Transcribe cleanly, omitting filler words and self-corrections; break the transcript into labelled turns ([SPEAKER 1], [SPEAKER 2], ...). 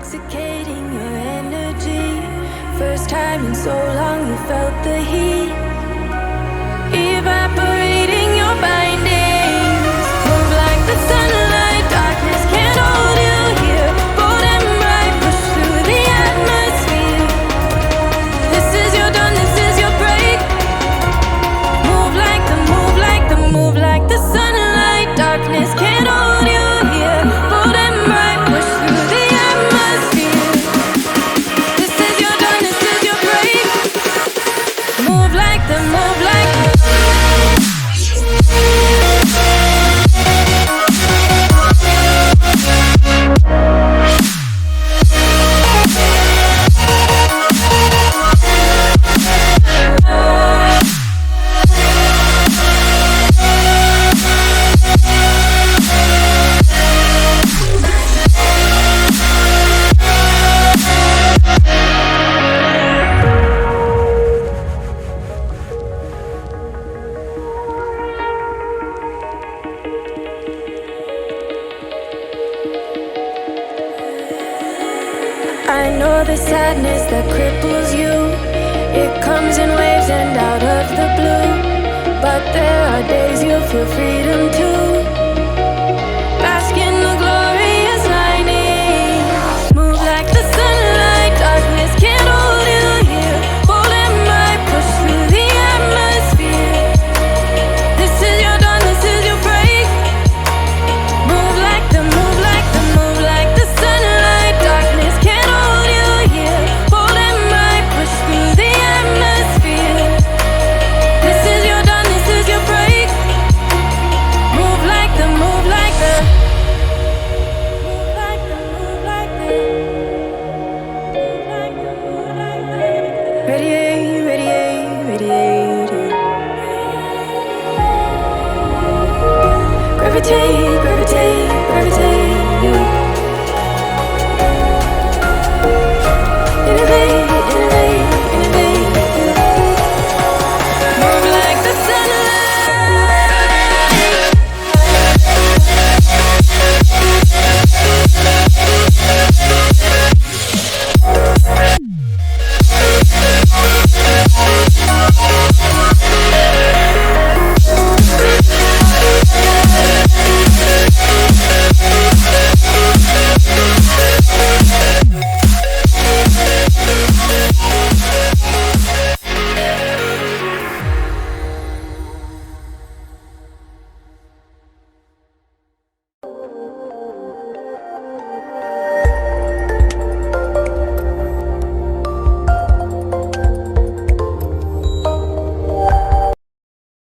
[SPEAKER 1] intoxicating your energy. First time in so long you felt the heat evaporating your bindings. Move like the sunlight, darkness can't hold you here. Bold and bright, push through the atmosphere. This is your dawn, this is your break. Move like the, move like the, move like the sunlight, darkness can't hold you here. Bold and bright, push through the atmosphere. This is your dawn, this is your break. Move like the, move like the. I know the sadness that cripples you. It comes in waves and out of the blue. But there are days you feel freedom too. Bask in the glorious lightning. Move like the sunlight, darkness can't hold you here. Bold and bright, push through the atmosphere. This is your dawn, this is your break. Move like the, move like the, move like the sunlight, darkness can't hold you here. Bold and bright, push through the atmosphere. This is your dawn, this is your break. Move like the, move like the, move like the, move like the, move like the, move like the. Radiate, radiate, radiate. Gravitate.